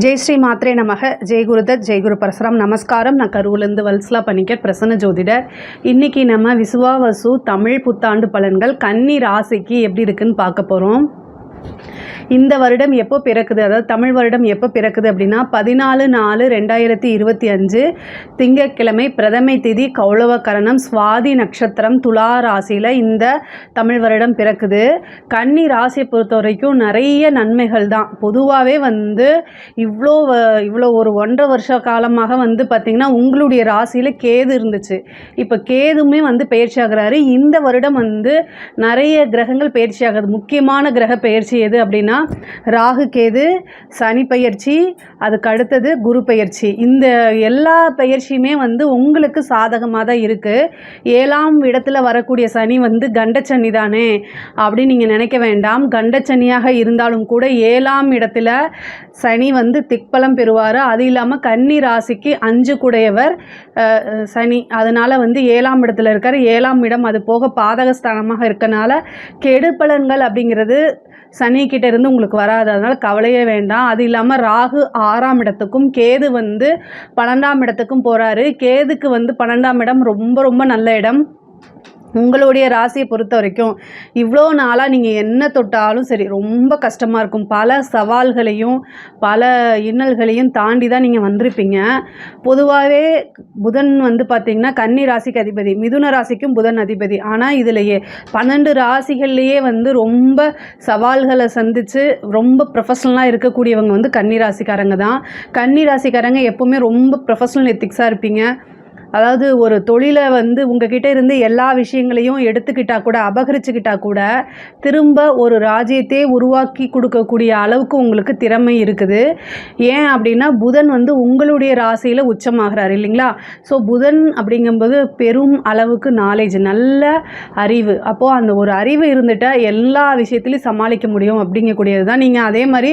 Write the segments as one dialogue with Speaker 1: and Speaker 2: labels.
Speaker 1: ஜெய் ஸ்ரீ மாத்ரே நமக. ஜெய் குருதத், ஜெய் குரு பரசுராம். நமஸ்காரம். நான் கரூர்லேருந்து வல்சலா பணிக்கர், பிரசன்ன ஜோதிடர். இன்றைக்கி நம்ம விசுவாவசு தமிழ் புத்தாண்டு பலன்கள் கன்னி ராசிக்கு எப்படி இருக்குன்னு பார்க்க போகிறோம். இந்த வருடம் எப்போ பிறக்குது, அதாவது தமிழ் வருடம் எப்போ பிறக்குது அப்படின்னா 14/4/2025 திங்கட்கிழமை, பிரதமை திதி, கௌளவ கரணம், சுவாதி நட்சத்திரம், துலா ராசியில் இந்த தமிழ் வருடம் பிறக்குது. கன்னி ராசியை பொறுத்த வரைக்கும் நிறைய நன்மைகள் தான். பொதுவாகவே இவ்வளோ ஒரு 1.5 வருஷ காலமாக பார்த்திங்கன்னா உங்களுடைய ராசியில் கேது இருந்துச்சு. இப்போ கேதுமே பயிற்சி ஆகிறாரு. இந்த வருடம் நிறைய கிரகங்கள் பயிற்சி ஆகுது. முக்கியமான கிரக பயிற்சி எது அப்படின்னா ராகு கேது, சனி பயிற்சி, அதுக்கு அடுத்தது குரு பயிற்சி. இந்த எல்லா பயிற்சியுமே உங்களுக்கு சாதகமாக தான் இருக்குது. 7ஆம் இடத்துல வரக்கூடிய சனி கண்டச்சனி தானே அப்படின்னு நீங்கள் நினைக்க வேண்டாம். கண்டச்சனியாக இருந்தாலும் கூட 7ஆம் இடத்துல சனி திக்பலம் பெறுவார். அது இல்லாமல் கன்னி ராசிக்கு 5 கூடையவர் சனி. அதனால் 7ஆம் இடத்துல இருக்கார். 7ஆம் இடம் அது போக பாதகஸ்தானமாக இருக்கனால கெடு பலன்கள் அப்படிங்கிறது சனிக்கிட்ட இருந்து உங்களுக்கு வராது. அதனால் கவலையே வேண்டாம். அது இல்லாமல் ராகு 6ஆம் இடத்துக்கும், கேது 12ஆம் இடத்துக்கும் போகிறாரு. கேதுக்கு 12ஆம் இடம் ரொம்ப ரொம்ப நல்ல இடம். உங்களுடைய ராசியை பொறுத்த வரைக்கும் இவ்வளோ நாளாக நீங்கள் என்ன தொட்டாலும் சரி ரொம்ப கஷ்டமாக இருக்கும். பல சவால்களையும் பல இன்னல்களையும் தாண்டி தான் நீங்கள் வந்திருப்பீங்க. பொதுவாகவே புதன் பார்த்திங்கன்னா கன்னி ராசிக்கு அதிபதி, மிதுன ராசிக்கும் புதன் அதிபதி. ஆனால் இதிலேயே 12 ராசிகள்லேயே ரொம்ப சவால்களை சந்தித்து ரொம்ப ப்ரொஃபஷ்னலாக இருக்கக்கூடியவங்க கன்னி ராசிக்காரங்க தான். கன்னி ராசிக்காரங்க எப்போவுமே ரொம்ப ப்ரொஃபஷ்னல் எத்திக்ஸாக இருப்பீங்க. அதாவது ஒரு தொழிலை உங்ககிட்ட இருந்து எல்லா விஷயங்களையும் எடுத்துக்கிட்டால் கூட, அபகரிச்சுக்கிட்டால் கூட திரும்ப ஒரு ராஜ்யத்தையே உருவாக்கி கொடுக்கக்கூடிய அளவுக்கு உங்களுக்கு திறமை இருக்குது. ஏன் அப்படின்னா புதன் உங்களுடைய ராசியில் உச்சமாகிறார் இல்லைங்களா. ஸோ புதன் அப்படிங்கும்போது பெரும் அளவுக்கு நாலேஜ், நல்ல அறிவு. அப்போது அந்த ஒரு அறிவு இருந்துட்டால் எல்லா விஷயத்துலையும் சமாளிக்க முடியும் அப்படிங்கக்கூடியது தான். நீங்கள் அதே மாதிரி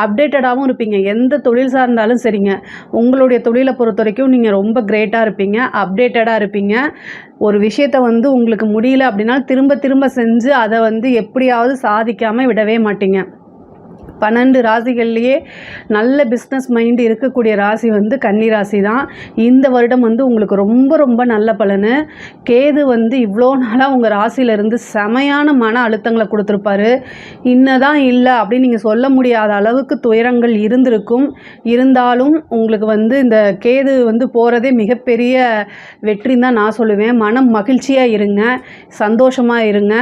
Speaker 1: அப்டேட்டடாகவும் இருப்பீங்க. எந்த தொழில் சார்ந்தாலும் சரிங்க, உங்களுடைய தொழிலை பொறுத்த வரைக்கும் நீங்கள் ரொம்ப கிரேட்டாக இருப்பீங்க, அப்டேட்டடாக இருப்பீங்க. ஒரு விஷயத்தை உங்களுக்கு முடியல அப்படின்னா திரும்ப திரும்ப செஞ்சு அதை எப்படியாவது சாதிக்காமல் விடவே மாட்டீங்க. 12 ராசிகள்லேயே நல்ல பிஸ்னஸ் மைண்டு இருக்கக்கூடிய ராசி கன்னி ராசி தான். இந்த வருடம் உங்களுக்கு ரொம்ப ரொம்ப நல்ல பலனு. கேது இவ்வளோ நாளாக உங்கள் ராசியிலேருந்து செமையான மன அழுத்தங்களை கொடுத்துருப்பாரு. இன்னதான் இல்லை அப்படின்னு நீங்கள் சொல்ல முடியாத அளவுக்கு துயரங்கள் இருந்திருக்கும். இருந்தாலும் உங்களுக்கு இந்த கேது போகிறதே மிகப்பெரிய வெற்றின்னு தான் நான் சொல்லுவேன். மனம் மகிழ்ச்சியாக இருங்க, சந்தோஷமாக இருங்க.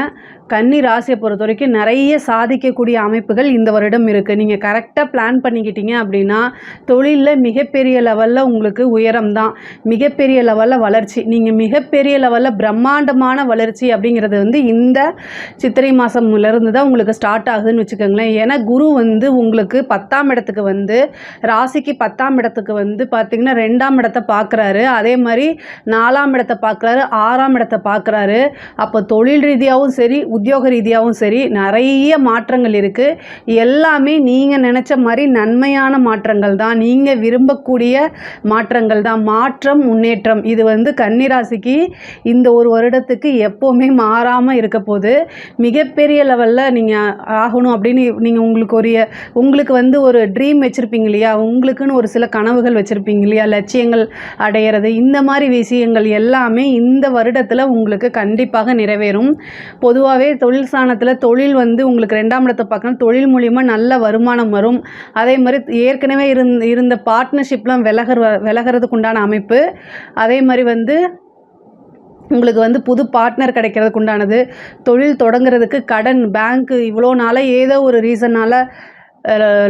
Speaker 1: கன்னி ராசியை பொறுத்த வரைக்கும் நிறைய சாதிக்கக்கூடிய அமைப்புகள் இந்த வருடம் இருக்குது. நீங்கள் கரெக்டாக பிளான் பண்ணிக்கிட்டீங்க அப்படின்னா தொழிலில் மிகப்பெரிய லெவலில் உங்களுக்கு உயரம் தான், மிகப்பெரிய லெவலில் வளர்ச்சி. நீங்கள் மிகப்பெரிய லெவலில் பிரம்மாண்டமான வளர்ச்சி அப்படிங்கிறது இந்த சித்திரை மாதம்லேருந்து தான் உங்களுக்கு ஸ்டார்ட் ஆகுதுன்னு வச்சுக்கோங்களேன். ஏன்னா குரு உங்களுக்கு 10ஆம் இடத்துக்கு ராசிக்கு 10ஆம் இடத்துக்கு பார்த்திங்கன்னா 2ஆம் இடத்தை பார்க்குறாரு. அதே மாதிரி 4ஆம் இடத்தை பார்க்குறாரு, 6ஆம் இடத்தை பார்க்குறாரு. அப்போ தொழில் ரீதியாகவும் சரி, உத்தியோக ரீதியாகவும் சரி நிறைய மாற்றங்கள் இருக்குது. எல்லாமே நீங்கள் நினச்ச மாதிரி நன்மையான மாற்றங்கள் தான், நீங்கள் விரும்பக்கூடிய மாற்றங்கள் தான். மாற்றம், முன்னேற்றம் இது கன்னிராசிக்கு இந்த ஒரு வருடத்துக்கு எப்போவுமே மாறாமல் இருக்க போது. மிகப்பெரிய லெவலில் நீங்கள் ஆகணும் அப்படின்னு நீங்கள் உங்களுக்கு ஒரு ட்ரீம் வச்சுருப்பீங்க இல்லையா, உங்களுக்குன்னு ஒரு சில கனவுகள் வச்சுருப்பீங்க இல்லையா, லட்சியங்கள் அடையிறது, இந்த மாதிரி விஷயங்கள் எல்லாமே இந்த வருடத்தில் உங்களுக்கு கண்டிப்பாக நிறைவேறும். பொதுவாகவே தொழில் ஸ்தானத்தில் தொழில் உங்களுக்கு 2ஆம் இடத்தை பார்க்கணும். தொழில் மூலிமா நல்ல வருமானம் வரும். அதே மாதிரி ஏற்கனவே இருந்த பார்ட்னர்ஷிப்லாம் விலகிறதுக்கு உண்டான அமைப்பு. அதே மாதிரி உங்களுக்கு புது பார்ட்னர் கிடைக்கிறதுக்கு உண்டானது. தொழில் தொடங்குறதுக்கு கடன், பேங்க்கு இவ்வளோ நாளாக ஏதோ ஒரு ரீசனால்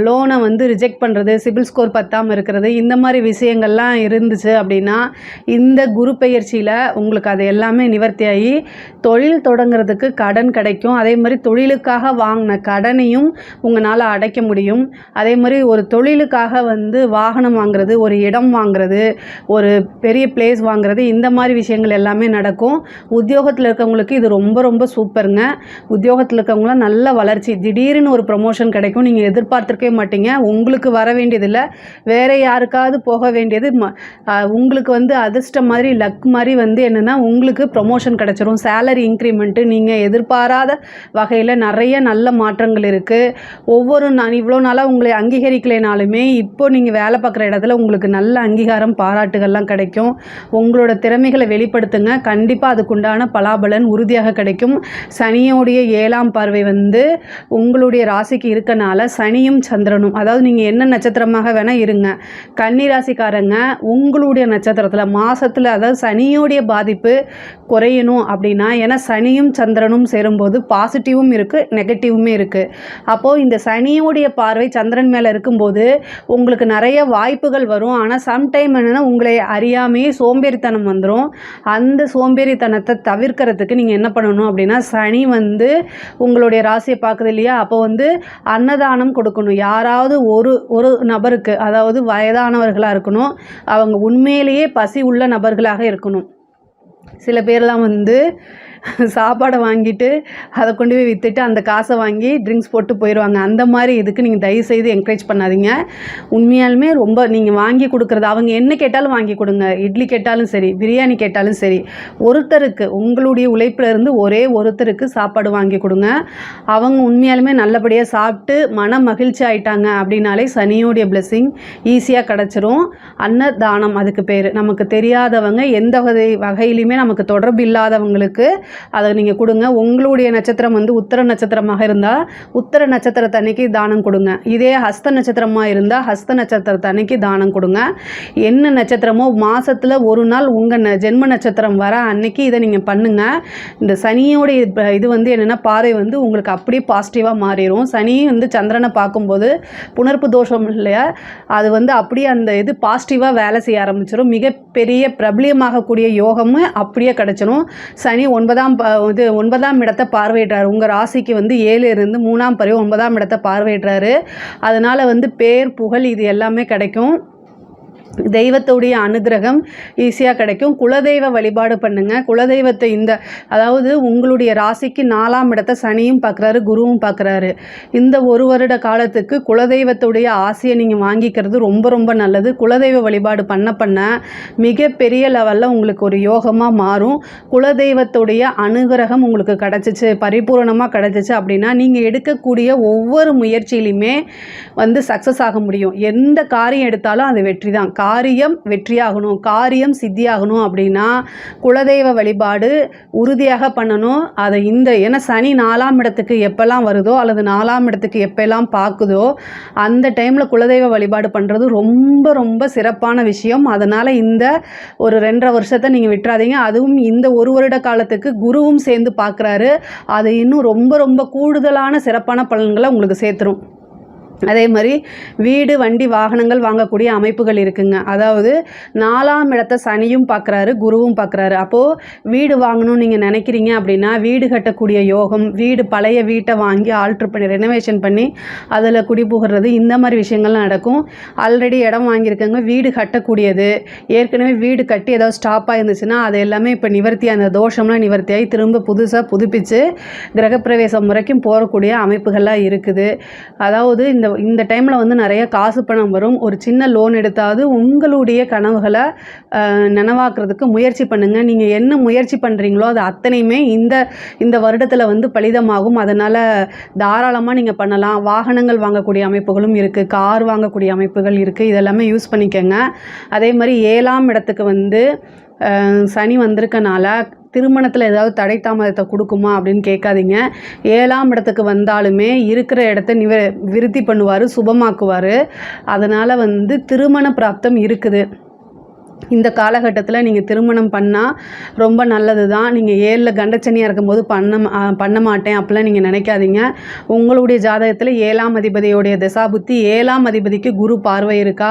Speaker 1: லோனை ரிஜெக்ட் பண்ணுறது, சிபில் ஸ்கோர் பத்தாமல் இருக்கிறது, இந்த மாதிரி விஷயங்கள்லாம் இருந்துச்சு அப்படின்னா இந்த குரு பெயர்ச்சியில் உங்களுக்கு அது எல்லாமே நிவர்த்தியாகி தொழில் தொடங்குறதுக்கு கடன் கிடைக்கும். அதே மாதிரி தொழிலுக்காக வாங்கின கடனையும் உங்களால் அடைக்க முடியும். அதே மாதிரி ஒரு தொழிலுக்காக வாகனம் வாங்குறது, ஒரு இடம் வாங்குறது, ஒரு பெரிய பிளேஸ் வாங்குறது, இந்த மாதிரி விஷயங்கள் எல்லாமே நடக்கும். உத்தியோகத்தில் இருக்கவங்களுக்கு இது ரொம்ப ரொம்ப சூப்பருங்க. உத்தியோகத்தில் இருக்கவங்களாம் நல்ல வளர்ச்சி, திடீர்னு ஒரு ப்ரமோஷன் கிடைக்கும். நீங்கள் எதிர்பார்த்துருக்கவே மாட்டீங்க. உங்களுக்கு வர வேண்டியதில்லை, வேறு யாருக்காவது போக வேண்டியது உங்களுக்கு வந்து அதிர்ஷ்டம் மாதிரி லக் மாதிரி வந்து என்னென்னா உங்களுக்கு ப்ரொமோஷன் கிடச்சிரும். சேலரி இன்க்ரிமெண்ட்டு நீங்கள் எதிர்பாராத வகையில் நிறைய நல்ல மாற்றங்கள் இருக்குது. நான் இவ்வளோ நாளாக உங்களை அங்கீகரிக்கலைனாலுமே இப்போ நீங்கள் வேலை பார்க்குற இடத்துல உங்களுக்கு நல்ல அங்கீகாரம் பாராட்டுகள்லாம் கிடைக்கும். உங்களோட திறமைகளை வெளிப்படுத்துங்க, கண்டிப்பாக அதுக்குண்டான பலாபலன் உறுதியாக கிடைக்கும். சனியோடைய 7ஆம் பார்வை வந்து உங்களுடைய ராசிக்கு இருக்கனால சனியும் சந்திரனும், அதாவது நீங்கள் என்ன நட்சத்திரமாக வேணால் இருங்க, கன்னி ராசிக்காரங்க உங்களுடைய நட்சத்திரத்தில் மாதத்தில், அதாவது சனியோடைய பாதிப்பு குறையணும் அப்படின்னா, ஏன்னா சனியும் சந்திரனும் சேரும்போது பாசிட்டிவும் இருக்குது நெகட்டிவுமே இருக்குது. அப்போது இந்த சனியோடைய பார்வை சந்திரன் மேலே இருக்கும்போது உங்களுக்கு நிறைய வாய்ப்புகள் வரும். ஆனால் சம்டைம் என்னென்னா உங்களை அறியாமையே சோம்பேறித்தனம் வந்துடும். அந்த சோம்பேறித்தனத்தை தவிர்க்கிறதுக்கு நீங்கள் என்ன பண்ணணும் அப்படின்னா, சனி வந்து உங்களுடைய ராசியை பார்க்குது இல்லையா, அப்போ வந்து அன்னதானம் கொடுக்கணும். யாராவது ஒரு நபருக்கு, அதாவது வயதானவர்களாக இருக்கணும், அவங்க உண்மையிலேயே பசி உள்ள நபர்களாக இருக்கணும். சில பேர்லாம் வந்து சாப்பாடை வாங்கிட்டு அதை கொண்டு போய் விற்றுட்டு அந்த காசை வாங்கி ட்ரிங்க்ஸ் போட்டு போயிடுவாங்க. அந்த மாதிரி இதுக்கு நீங்கள் தயவுசெய்து என்கரேஜ் பண்ணாதீங்க. உண்மையாலுமே ரொம்ப நீங்கள் வாங்கி கொடுக்குறது, அவங்க என்ன கேட்டாலும் வாங்கி கொடுங்க. இட்லி கேட்டாலும் சரி, பிரியாணி கேட்டாலும் சரி, ஒருத்தருக்கு உங்களுடைய உழைப்பில் இருந்து ஒரே ஒருத்தருக்கு சாப்பாடு வாங்கி கொடுங்க. அவங்க உண்மையாலுமே நல்லபடியாக சாப்பிட்டு மன மகிழ்ச்சி ஆயிட்டாங்க அப்படின்னாலே சனியோடைய பிளெஸ்ஸிங் ஈஸியாக கிடச்சிரும். அன்னதானம் அதுக்கு பேர். நமக்கு தெரியாதவங்க, எந்த வகையிலுமே நமக்கு தொடர்பு இல்லாதவங்களுக்கு அதை நீங்கள் கொடுங்க. உங்களுடைய நட்சத்திரம் வந்து உத்திர நட்சத்திரமாக இருந்தால் உத்திர நட்சத்திரத்தன்னைக்கு தானம் கொடுங்க. இதே ஹஸ்த நட்சத்திரமாக இருந்தால் ஹஸ்த நட்சத்திரத்தன்னைக்கு தானம் கொடுங்க. என்ன நட்சத்திரமோ மாதத்தில் ஒரு நாள் உங்கள் ஜென்ம நட்சத்திரம் வர அன்னைக்கு இதை நீங்கள் பண்ணுங்கள். இந்த சனியோடைய இது வந்து என்னென்னா பார்வை வந்து உங்களுக்கு அப்படியே பாசிட்டிவாக மாறிடும். சனி வந்து சந்திரனை பார்க்கும்போது புணர்ப்பு தோஷம் இல்லையா, அது வந்து அப்படியே அந்த இது பாசிட்டிவாக வேலை செய்ய ஆரம்பிச்சிடும். மிகப்பெரிய பிரபலியமாகக்கூடிய யோகமும் அப்படியே கிடச்சிடும். சனி 9ஆம் இடத்தை பார்வையிடுறாரு. உங்கள் ராசிக்கு வந்து 7 இருந்து 3ஆம் பறவை 9ஆம் இடத்தை பார்வையிடுறாரு. அதனால் வந்து பேர் புகழ் இது எல்லாமே கிடைக்கும். தெய்வத்துடைய அனுகிரகம் ஈஸியாக கிடைக்கும். குலதெய்வ வழிபாடு பண்ணுங்கள். குலதெய்வத்தை அதாவது உங்களுடைய ராசிக்கு 4ஆம் இடத்தை சனியும் பார்க்குறாரு, குருவும் பார்க்குறாரு. இந்த ஒரு வருட காலத்துக்கு குலதெய்வத்துடைய ஆசையை நீங்கள் வாங்கிக்கிறது ரொம்ப ரொம்ப நல்லது. குலதெய்வ வழிபாடு பண்ண மிகப்பெரிய லெவலில் உங்களுக்கு ஒரு யோகமாக மாறும். குலதெய்வத்துடைய அனுகிரகம் உங்களுக்கு கிடச்சிச்சு, பரிபூரணமாக கிடச்சிச்சு அப்படின்னா நீங்கள் எடுக்கக்கூடிய ஒவ்வொரு முயற்சியிலையுமே வந்து சக்ஸஸ் ஆக முடியும். எந்த காரியம் எடுத்தாலும் அது வெற்றி தான். காரியம் வெற்றியாகணும், காரியம் சித்தியாகணும் அப்படின்னா குலதெய்வ வழிபாடு உறுதியாக பண்ணணும். அதை ஏன்னா சனி 4ஆம் இடத்துக்கு எப்பெல்லாம் வருதோ அல்லது 4ஆம் இடத்துக்கு எப்பெல்லாம் பார்க்குதோ அந்த டைமில் குலதெய்வ வழிபாடு பண்ணுறது ரொம்ப ரொம்ப சிறப்பான விஷயம். அதனால் இந்த ஒரு 2.5 வருஷத்தை நீங்கள் விட்டுறாதீங்க. அதுவும் இந்த ஒரு வருட காலத்துக்கு குருவும் சேர்ந்து பார்க்குறாரு. அது இன்னும் ரொம்ப ரொம்ப கூடுதலான சிறப்பான பலன்களை உங்களுக்கு சேர்த்துரும். அதே மாதிரி வீடு வண்டி வாகனங்கள் வாங்கக்கூடிய அமைப்புகள் இருக்குங்க. அதாவது 4ஆம் இடத்தை சனியும் பார்க்குறாரு, குருவும் பார்க்குறாரு. அப்போது வீடு வாங்கணும்னு நீங்கள் நினைக்கிறீங்க அப்படின்னா வீடு கட்டக்கூடிய யோகம், பழைய வீட்டை வாங்கி ஆல்ட்ரு பண்ணி ரெனோவேஷன் பண்ணி அதில் குடிபுகிறது, இந்த மாதிரி விஷயங்கள்லாம் நடக்கும். ஆல்ரெடி இடம் வாங்கியிருக்கவங்க வீடு கட்டக்கூடியது, ஏற்கனவே வீடு கட்டி ஏதாவது ஸ்டாப்பாக இருந்துச்சுன்னா அது எல்லாமே இப்போ அந்த தோஷம்லாம் நிவர்த்தியாகி திரும்ப புதுசாக புதுப்பித்து கிரகப்பிரவேசம் முறைக்கும் போகக்கூடிய அமைப்புகள்லாம் இருக்குது. அதாவது இந்த டைமில் வந்து நிறைய காசு பணம் வரும். ஒரு சின்ன லோன் எடுத்தாவது உங்களுடைய கனவுகளை நனவாக்குறதுக்கு முயற்சி பண்ணுங்கள். நீங்கள் என்ன முயற்சி பண்ணுறீங்களோ அது அத்தனையுமே இந்த வருடத்தில் வந்து பலிதமாகும். அதனால் தாராளமாக நீங்கள் பண்ணலாம். வாகனங்கள் வாங்கக்கூடிய அமைப்புகளும் இருக்குது, கார் வாங்கக்கூடிய அமைப்புகள் இருக்குது. இதெல்லாமே யூஸ் பண்ணிக்கோங்க. அதே மாதிரி 7ஆம் இடத்துக்கு வந்து சனி வந்திருக்கனால திருமணத்தில் ஏதாவது தடை தாமதத்தை கொடுக்குமா அப்படின்னு கேட்காதீங்க. 7ஆம் இடத்துக்கு வந்தாலுமே இருக்கிற இடத்த விருத்தி பண்ணுவார், சுபமாக்குவார். அதனால் வந்து திருமண பிராப்தம் இருக்குது. இந்த காலகட்டத்தில் நீங்கள் திருமணம் பண்ணால் ரொம்ப நல்லது தான். நீங்கள் 7ல் கண்டச்சனியாக இருக்கும்போது பண்ண மாட்டேன் அப்படிலாம் நீங்கள் நினைக்காதீங்க. உங்களுடைய ஜாதகத்தில் 7ஆம் அதிபதியோடைய தசாபுத்தி, 7ஆம் அதிபதிக்கு குரு பார்வை இருக்கா,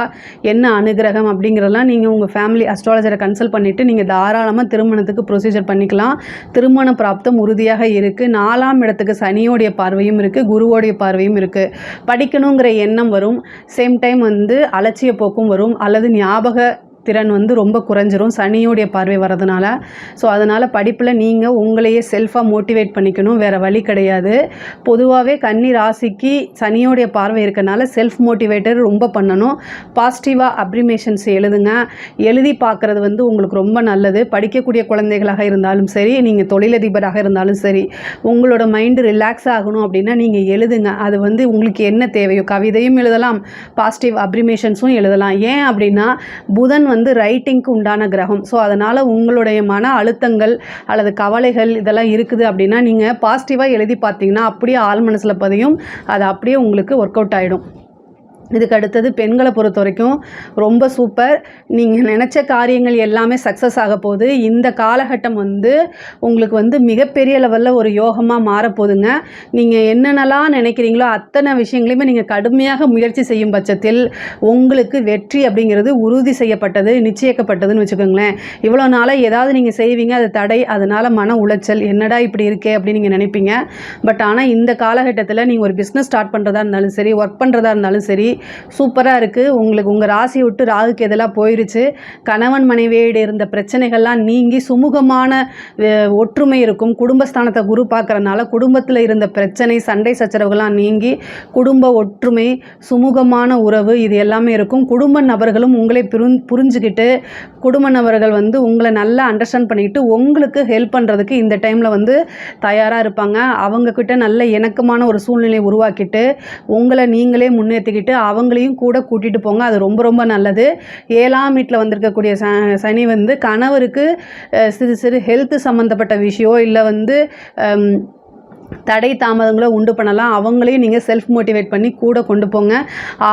Speaker 1: என்ன அனுகிரகம் அப்படிங்கிறதெல்லாம் நீங்கள் உங்கள் ஃபேமிலி அஸ்ட்ராலஜரை கன்சல்ட் பண்ணிவிட்டு நீங்கள் தாராளமாக திருமணத்துக்கு ப்ரொசீஜர் பண்ணிக்கலாம். திருமண பிராப்தம் உறுதியாக இருக்குது. 4ஆம் இடத்துக்கு சனியோடைய பார்வையும் இருக்குது, குருவோடைய பார்வையும் இருக்குது. படிக்கணுங்கிற எண்ணம் வரும். சேம் டைம் வந்து அலட்சிய போக்கும் வரும், அல்லது ஞாபக திறன் வந்து ரொம்ப குறைஞ்சிரும் சனியோடைய பார்வை வர்றதுனால. ஸோ அதனால் படிப்பில் நீங்கள் உங்களையே செல்ஃபாக மோட்டிவேட் பண்ணிக்கணும், வேறு வழி கிடையாது. பொதுவாகவே கன்னி ராசிக்கு சனியோடைய பார்வை இருக்கனால செல்ஃப் மோட்டிவேட்டர் ரொம்ப பண்ணணும். பாசிட்டிவாக அப்ரிமேஷன்ஸ் எழுதுங்க. எழுதி பார்க்குறது வந்து உங்களுக்கு ரொம்ப நல்லது. படிக்கக்கூடிய குழந்தைகளாக இருந்தாலும் சரி, நீங்கள் தொழிலதிபராக இருந்தாலும் சரி, உங்களோட மைண்டு ரிலாக்ஸ் ஆகணும் அப்படின்னா நீங்கள் எழுதுங்க. அது வந்து உங்களுக்கு என்ன தேவையோ, கவிதையும் எழுதலாம், பாசிட்டிவ் அப்ரிமேஷன்ஸும் எழுதலாம். ஏன் அப்படின்னா புதன் வந்து ரைட்டிங்க்கு உண்டான கிரகம். ஸோ அதனால் உங்களுடைய மன அழுத்தங்கள் அல்லது கவலைகள் இதெல்லாம் இருக்குது அப்படின்னா நீங்கள் பாசிட்டிவாக எழுதி பார்த்தீங்கன்னா அப்படியே ஆள் மனசில் பதியும், அது அப்படியே உங்களுக்கு ஒர்க் அவுட் ஆகிடும். இதுக்கு அடுத்தது பெண்களை பொறுத்த வரைக்கும் ரொம்ப சூப்பர். நீங்கள் நினச்ச காரியங்கள் எல்லாமே சக்ஸஸ் ஆக போகுது. இந்த காலகட்டம் வந்து உங்களுக்கு வந்து மிகப்பெரிய லெவலில் ஒரு யோகமாக மாறப்போகுதுங்க. நீங்கள் என்னென்னலாம் நினைக்கிறீங்களோ அத்தனை விஷயங்களையுமே நீங்கள் கடுமையாக முயற்சி செய்யும் பட்சத்தில் உங்களுக்கு வெற்றி அப்படிங்கிறது உறுதி செய்யப்பட்டது, நிச்சயிக்கப்பட்டதுன்னு வச்சுக்கோங்களேன். இவ்வளோ நாளாக ஏதாவது நீங்கள் செய்வீங்க, அது தடை, அதனால் மன உளைச்சல், என்னடா இப்படி இருக்கே அப்படின்னு நீங்கள் நினைப்பீங்க. பட் ஆனால் இந்த காலகட்டத்தில் நீங்கள் ஒரு பிஸ்னஸ் ஸ்டார்ட் பண்ணுறதா இருந்தாலும் சரி, ஒர்க் பண்ணுறதா இருந்தாலும் சரி, சூப்பராக இருக்குது. உங்களுக்கு உங்கள் ராசியை விட்டு ராகுக்கு எதெல்லாம் போயிருச்சு. கணவன் மனைவியோடு இருந்த பிரச்சனைகள்லாம் நீங்கி சுமூகமான ஒற்றுமை இருக்கும். குடும்பஸ்தானத்தை குரு பார்க்குறனால குடும்பத்தில் இருந்த பிரச்சனை, சண்டை சச்சரவுகள்லாம் நீங்கி குடும்ப ஒற்றுமை, சுமூகமான உறவு இது எல்லாமே இருக்கும். குடும்ப நபர்களும் உங்களை புரிஞ்சுக்கிட்டு குடும்ப நபர்கள் வந்து உங்களை நல்லா அண்டர்ஸ்டாண்ட் பண்ணிக்கிட்டு உங்களுக்கு ஹெல்ப் பண்ணுறதுக்கு இந்த டைமில் வந்து தயாராக இருப்பாங்க. அவங்கக்கிட்ட நல்ல இணக்கமான ஒரு சூழ்நிலையை உருவாக்கிட்டு உங்களை நீங்களே முன்னேற்றிக்கிட்டு அவங்களையும் கூட கூட்டிகிட்டு போங்க. அது ரொம்ப ரொம்ப நல்லது. 7ஆம் வீட்டில் வந்திருக்கக்கூடிய சனி வந்து கணவருக்கு சிறு சிறு ஹெல்த் சம்மந்தப்பட்ட விஷயம் இல்லை வந்து தடை தாமதங்களை உண்டு பண்ணலாம். அவங்களையும் நீங்கள் செல்ஃப் மோட்டிவேட் பண்ணி கூட கொண்டு போங்க.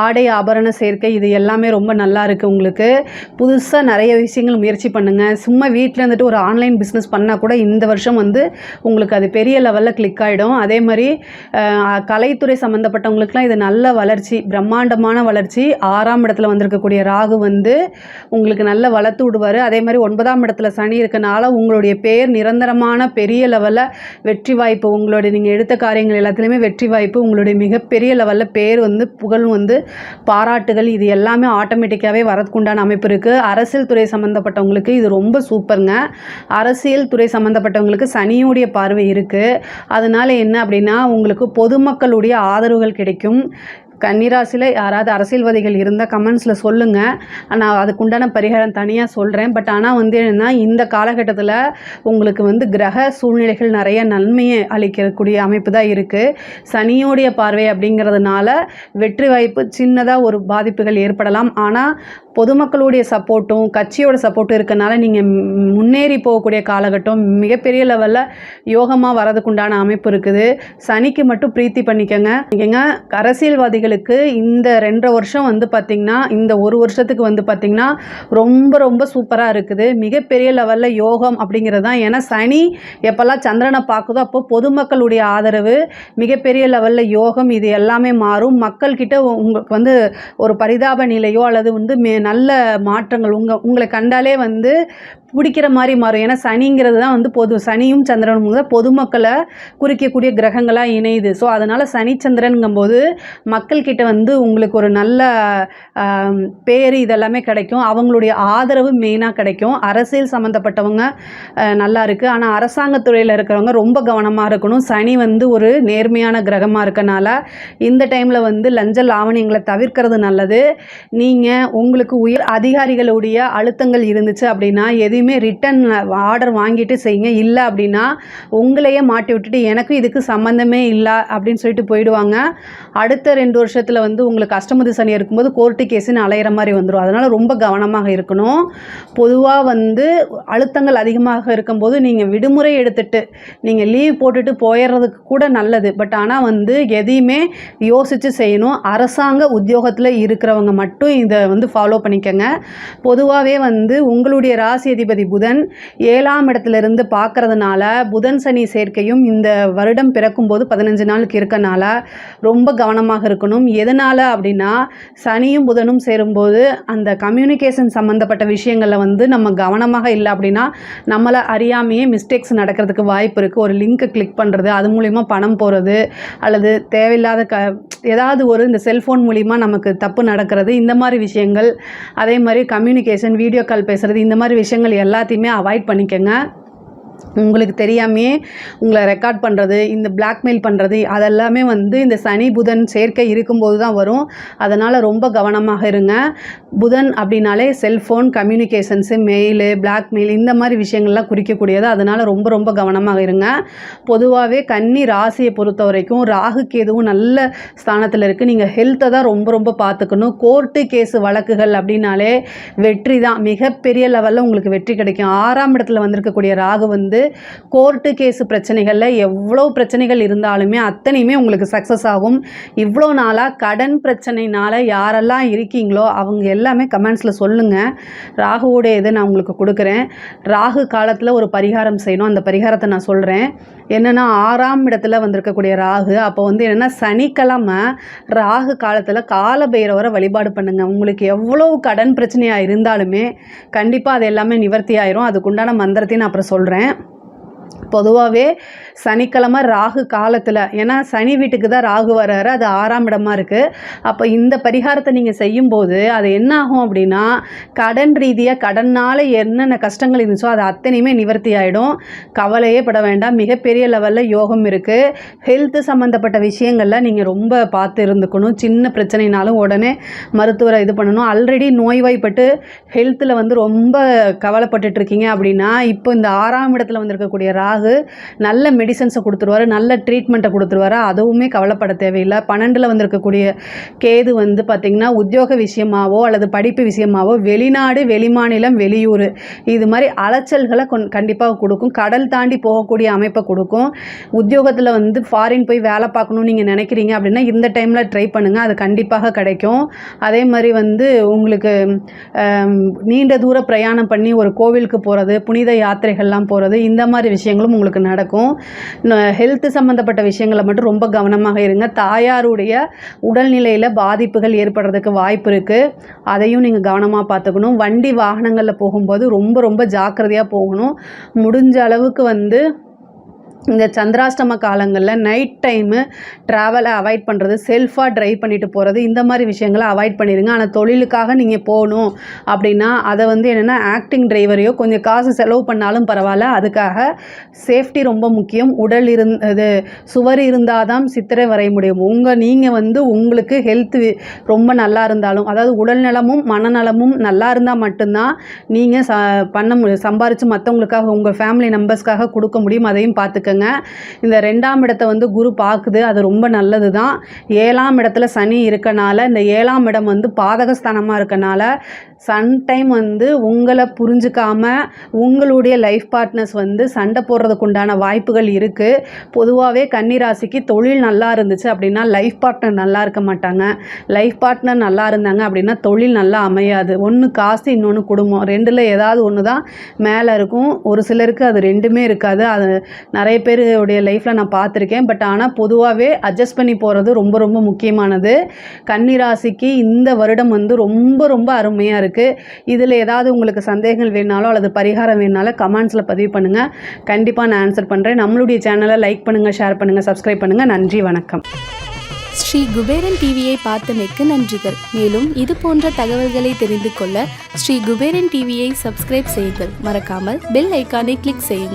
Speaker 1: ஆடை ஆபரண சேர்க்கை இது எல்லாமே ரொம்ப நல்லா இருக்குது. உங்களுக்கு புதுசாக நிறைய விஷயங்கள் முயற்சி பண்ணுங்கள். சும்மா வீட்டில் இருந்துட்டு ஒரு ஆன்லைன் பிஸ்னஸ் பண்ணால் கூட இந்த வருஷம் வந்து உங்களுக்கு அது பெரிய லெவலில் கிளிக் ஆகிடும். அதே மாதிரி கலைத்துறை சம்மந்தப்பட்டவங்களுக்குலாம் இது நல்ல வளர்ச்சி, பிரம்மாண்டமான வளர்ச்சி. 6ஆம் இடத்துல வந்திருக்கக்கூடிய ராகு வந்து உங்களுக்கு நல்ல வளர்த்து விடுவார். அதே மாதிரி 9ஆம் இடத்துல சனி இருக்கனால உங்களுடைய பேர் நிரந்தரமான பெரிய லெவலில் வெற்றி வாய்ப்பு, உங்களுடைய நீங்கள் எடுத்த காரியங்கள் எல்லாத்துலேயுமே வெற்றி வாய்ப்பு, உங்களுடைய மிகப்பெரிய லெவலில் பேர் வந்து புகழ் வந்து பாராட்டுகள் இது எல்லாமே ஆட்டோமேட்டிக்காகவே வரதுக்குண்டான அமைப்பு இருக்குது. அரசியல் துறை சம்மந்தப்பட்டவங்களுக்கு இது ரொம்ப சூப்பருங்க. அரசியல் துறை சம்மந்தப்பட்டவங்களுக்கு சனியோடைய பார்வை இருக்குது. அதனால் என்ன அப்படின்னா உங்களுக்கு பொதுமக்களுடைய ஆதரவுகள் கிடைக்கும். கன்னிராசியில் யாராவது அரசியல்வாதிகள் இருந்தால் கமெண்ட்ஸில் சொல்லுங்கள். நான் அதுக்குண்டான பரிகாரம் தனியாக சொல்கிறேன். பட் ஆனால் வந்து என்னென்னா இந்த காலகட்டத்தில் உங்களுக்கு வந்து கிரக சூழ்நிலைகள் நிறைய நன்மையை அளிக்கக்கூடிய அமைப்பு தான் இருக்குது. சனியோடைய பார்வை அப்படிங்கிறதுனால வெற்றி வாய்ப்பு சின்னதாக ஒரு பாதிப்புகள் ஏற்படலாம். ஆனால் பொதுமக்களுடைய சப்போர்ட்டும் கட்சியோட சப்போர்ட்டும் இருக்கனால நீங்கள் முன்னேறி போகக்கூடிய காலகட்டம் மிகப்பெரிய லெவலில் யோகமாக வரதுக்குண்டான அமைப்பு இருக்குது. சனிக்கு மட்டும் பிரீத்தி பண்ணிக்கோங்க. அரசியல்வாதிகள் இந்த 2.5 வருஷம் வந்து பார்த்திங்கன்னா இந்த ஒரு வருஷத்துக்கு வந்து பார்த்திங்கன்னா ரொம்ப ரொம்ப சூப்பராக இருக்குது. மிகப்பெரிய லெவலில் யோகம் அப்படிங்கிறது தான். ஏன்னா சனி எப்போல்லாம் சந்திரனை பார்க்குதோ அப்போ பொதுமக்களுடைய ஆதரவு, மிகப்பெரிய லெவலில் யோகம் இது எல்லாமே மாறும். மக்கள்கிட்ட உங்களுக்கு வந்து ஒரு பரிதாப நிலையோ அல்லது வந்து நல்ல மாற்றங்கள் உங்களை கண்டாலே வந்து பிடிக்கிற மாதிரி மாறும். ஏன்னா சனிங்கிறது தான் வந்து சனியும் சந்திரனும் தான் பொதுமக்களை குறிக்கக்கூடிய கிரகங்களாக இணையுது. ஸோ அதனால் சனி சந்திரனுங்கும்போது மக்கள்கிட்ட வந்து உங்களுக்கு ஒரு நல்ல பேர் இதெல்லாமே கிடைக்கும். அவங்களுடைய ஆதரவு மெயினாக கிடைக்கும். அரசியல் சம்மந்தப்பட்டவங்க நல்லா இருக்குது. ஆனால் அரசாங்கத்துறையில் இருக்கிறவங்க ரொம்ப கவனமாக இருக்கணும். சனி வந்து ஒரு நேர்மையான கிரகமாக இருக்கனால இந்த டைமில் வந்து லஞ்ச லாவணியங்களை தவிர்க்கிறது நல்லது. நீங்கள் உங்களுக்கு உயர் அதிகாரிகளுடைய அழுத்தங்கள் இருந்துச்சு அப்படின்னா எதையுமே ரிட்டன் ஆர்டர் வாங்கிட்டு செய்யுங்க. இல்லை அப்படின்னா உங்களையே மாட்டி விட்டுட்டு எனக்கும் இதுக்கு சம்மந்தமே இல்லை அப்படின்னு சொல்லிட்டு போயிடுவாங்க. அடுத்த 2 வருஷத்தில் வந்து உங்களுக்கு அஷ்டமதி சனி இருக்கும்போது கோர்ட்டு கேஸுன்னு அலையிற மாதிரி வந்துடும். அதனால் ரொம்ப கவனமாக இருக்கணும். பொதுவாக வந்து அழுத்தங்கள் அதிகமாக இருக்கும்போது நீங்கள் விடுமுறை எடுத்துட்டு நீங்கள் லீவ் போட்டுட்டு போயிடுறதுக்கு கூட நல்லது. பட் ஆனால் வந்து எதையுமே யோசித்து செய்யணும். அரசாங்க உத்தியோகத்தில் இருக்கிறவங்க மட்டும் இதை வந்து ஃபாலோ பண்ணிக்கங்க. பொதுவாகவே வந்து உங்களுடைய ராசி அதிபதி புதன் 7ஆம் இடத்துலேருந்து பார்க்கறதுனால புதன் சனி சேர்க்கையும் இந்த வருடம் பிறக்கும்போது 15 நாளுக்கு இருக்கனால ரொம்ப கவனமாக இருக்கணும். பார்த்துக்கணும். எதனால் அப்படின்னா சனியும் புதனும் சேரும்போது அந்த கம்யூனிகேஷன் சம்மந்தப்பட்ட விஷயங்களில் வந்து நம்ம கவனமாக இல்லை அப்படின்னா நம்மளை அறியாமையே மிஸ்டேக்ஸ் நடக்கிறதுக்கு வாய்ப்பு இருக்குது. ஒரு லிங்க்கை கிளிக் பண்ணுறது, அது மூலிமா பணம் போகிறது, அல்லது தேவையில்லாத ஏதாவது ஒரு இந்த செல்ஃபோன் மூலிமா நமக்கு தப்பு நடக்கிறது, இந்த மாதிரி விஷயங்கள். அதே மாதிரி கம்யூனிகேஷன், வீடியோ கால் பேசுகிறது, இந்த மாதிரி விஷயங்கள் எல்லாத்தையுமே அவாய்ட் பண்ணிக்கோங்க. உங்களுக்கு தெரியாமையே உங்களை ரெக்கார்ட் பண்ணுறது, இந்த பிளாக்மெயில் பண்ணுறது, அதெல்லாமே வந்து இந்த சனி புதன் சேர்க்கை இருக்கும்போது தான் வரும். அதனால் ரொம்ப கவனமாக இருங்க. புதன் அப்படின்னாலே செல்ஃபோன் கம்யூனிகேஷன்ஸு, மெயிலு, பிளாக்மெயில் இந்த மாதிரி விஷயங்கள்லாம் குறிக்கக்கூடியது. அதனால் ரொம்ப ரொம்ப கவனமாக இருங்க. பொதுவாகவே கன்னி ராசியை பொறுத்த வரைக்கும் ராகு கேதுவும் நல்ல ஸ்தானத்தில் இருக்குது. நீங்கள் ஹெல்த்தை தான் ரொம்ப ரொம்ப பார்த்துக்கணும். கோர்ட்டு கேஸு வழக்குகள் அப்படின்னாலே வெற்றி தான், மிகப்பெரிய லெவலில் உங்களுக்கு வெற்றி கிடைக்கும். 6ஆம் இடத்துல வந்திருக்கக்கூடிய ராகு வந்து கோர்ட்டு கேஸு பிரச்சனைகளில் எவ்வளோ பிரச்சனைகள் இருந்தாலுமே அத்தனையுமே உங்களுக்கு சக்ஸஸ் ஆகும். இவ்வளோ நாளாக கடன் பிரச்சனைனால யாரெல்லாம் இருக்கீங்களோ அவங்க எல்லாமே கமெண்ட்ஸில் சொல்லுங்கள். ராகுவோடைய இதை நான் உங்களுக்கு கொடுக்குறேன். ராகு காலத்தில் ஒரு பரிகாரம் செய்யணும். அந்த பரிகாரத்தை நான் சொல்கிறேன். என்னென்னா 6ஆம் இடத்துல வந்திருக்கக்கூடிய ராகு, அப்போ வந்து என்னென்னா சனிக்கிழமை ராகு காலத்தில் கால பைரவரை வழிபாடு பண்ணுங்கள். உங்களுக்கு எவ்வளோ கடன் பிரச்சனையாக இருந்தாலுமே கண்டிப்பாக அது எல்லாமே நிவர்த்தி ஆயிரும். அதுக்குண்டான மந்திரத்தையும் நான் அப்புறம் சொல்கிறேன். பொதுவாகவே சனிக்கிழமை ராகு காலத்தில், ஏன்னா சனி வீட்டுக்கு தான் ராகு வர்றாரு, அது 6ஆம் இடமா இருக்குது. அப்போ இந்த பரிகாரத்தை நீங்கள் செய்யும்போது அது என்ன ஆகும் அப்படின்னா கடன் ரீதியாக கடனால் என்னென்ன கஷ்டங்கள் இருந்துச்சோ அது அத்தனையுமே நிவர்த்தி ஆகிடும். கவலையே பட வேண்டாம். மிகப்பெரிய லெவலில் யோகம் இருக்குது. ஹெல்த்து சம்மந்தப்பட்ட விஷயங்களில் நீங்கள் ரொம்ப பார்த்து இருந்துக்கணும். சின்ன பிரச்சனைனாலும் உடனே மருத்துவரை இது பண்ணணும். ஆல்ரெடி நோய்வாய்ப்பட்டு ஹெல்த்தில் வந்து ரொம்ப கவலைப்பட்டுட்ருக்கீங்க அப்படின்னா இப்போ இந்த 6ஆம் இடத்துல வந்திருக்கக்கூடிய ராகு நல்ல மெடிசன்ஸை கொடுத்துருவாரு, நல்ல ட்ரீட்மெண்ட்டை கொடுத்துருவாரு. அதுவுமே கவலைப்பட தேவையில்லை. 12ல் வந்திருக்கக்கூடிய கேது வந்து பார்த்திங்கன்னா உத்தியோக விஷயமாவோ அல்லது படிப்பு விஷயமாவோ வெளிநாடு, வெளிமாநிலம், வெளியூர் இது மாதிரி அலைச்சல்களை கண்டிப்பாக கொடுக்கும். கடல் தாண்டி போகக்கூடிய அமைப்பை கொடுக்கும். உத்தியோகத்தில் வந்து ஃபாரின் போய் வேலை பார்க்கணும்னு நீங்கள் நினைக்கிறீங்க அப்படின்னா இந்த டைமில் ட்ரை பண்ணுங்கள், அது கண்டிப்பாக கிடைக்கும். அதே மாதிரி வந்து உங்களுக்கு நீண்ட தூர பிரயாணம் பண்ணி ஒரு கோவிலுக்கு போகிறது, புனித யாத்திரைகள்லாம் போகிறது, இந்த மாதிரி விஷயங்களும் உங்களுக்கு நடக்கும். ஹெல்த் சம்மந்தப்பட்ட விஷயங்களை மட்டும் ரொம்ப கவனமாக இருங்க. தாயாருடைய உடல்நிலையில் பாதிப்புகள் ஏற்படுறதுக்கு வாய்ப்பு இருக்குது. அதையும் நீங்கள் கவனமாக பார்த்துக்கணும். வண்டி வாகனங்களில் போகும்போது ரொம்ப ரொம்ப ஜாக்கிரதையாக போகணும். முடிஞ்ச அளவுக்கு வந்து இந்த சந்திராஷ்டம காலங்களில் நைட் டைமு ட்ராவலை அவாய்ட் பண்ணுறது, செல்ஃபாக ட்ரைவ் பண்ணிட்டு போகிறது, இந்த மாதிரி விஷயங்களை அவாய்ட் பண்ணிடுங்க. ஆனால் தொழிலுக்காக நீங்கள் போகணும் அப்படின்னா அதை வந்து என்னென்னா ஆக்டிங் டிரைவரையோ கொஞ்சம் காசு செலவு பண்ணாலும் பரவாயில்ல, அதுக்காக சேஃப்டி ரொம்ப முக்கியம். உடல் இது சுவர் இருந்தால் தான் சித்திரை வரைய முடியும். நீங்கள் வந்து உங்களுக்கு ஹெல்த்து ரொம்ப நல்லா இருந்தாலும், அதாவது உடல் நலமும் மனநலமும் நல்லா இருந்தால் மட்டும்தான் நீங்கள் சம்பாரித்து மற்றவங்களுக்காக உங்கள் ஃபேமிலி மெம்பர்ஸ்க்காக கொடுக்க முடியும். அதையும் பார்த்துக்க. இந்த 2ஆம் இடத்தை வந்து குரு பார்க்குது, அது ரொம்ப நல்லது தான். 7ஆம் இடத்துல சனி இருக்கனால இந்த 7ஆம் இடம் வந்து பாதகஸ்தானமாக இருக்கனால சம்டைம் வந்து உங்களை புரிஞ்சுக்காம உங்களுடைய லைஃப் பார்ட்னர்ஸ் வந்து சண்டை போடுறதுக்கு உண்டான வாய்ப்புகள் இருக்குது. பொதுவாகவே கன்னிராசிக்கு தொழில் நல்லா இருந்துச்சு அப்படின்னா லைஃப் பார்ட்னர் நல்லா இருக்க மாட்டாங்க. லைஃப் பார்ட்னர் நல்லா இருந்தாங்க அப்படின்னா தொழில் நல்லா அமையாது. ஒன்று காசு, இன்னொன்று குடும்பம், ரெண்டில் ஏதாவது ஒன்று தான் மேலே இருக்கும். ஒரு சிலருக்கு அது ரெண்டுமே இருக்காது. அது நிறைய பேருடைய லைஃப்பில் நான் பார்த்துருக்கேன். பட் ஆனால் பொதுவாகவே அட்ஜஸ்ட் பண்ணி போகிறது ரொம்ப ரொம்ப முக்கியமானது. கன்னிராசிக்கு இந்த வருடம் வந்து ரொம்ப ரொம்ப அருமையாக இருக்குது. இதில் ஏதாவது உங்களுக்கு சந்தேகங்கள் வேணாலோ அல்லது பரிகாரம் வேணாலும் கமெண்ட்ஸில் பதிவு பண்ணுங்கள். கண்டிப்பாக நான் ஆன்சர் பண்ணுறேன். நம்மளுடைய சேனலை லைக் பண்ணுங்கள், ஷேர் பண்ணுங்கள், சப்ஸ்கிரைப் பண்ணுங்கள். நன்றி, வணக்கம்.
Speaker 2: ஸ்ரீ குபேரன் டிவியை பார்த்தமைக்கு நன்றிகள். மேலும் இது போன்ற தகவல்களை தெரிந்து கொள்ள ஸ்ரீ குபேரன் டிவியை சப்ஸ்கிரைப் செய்யுங்கள். மறக்காமல் பெல் ஐக்கானை கிளிக் செய்யுங்கள்.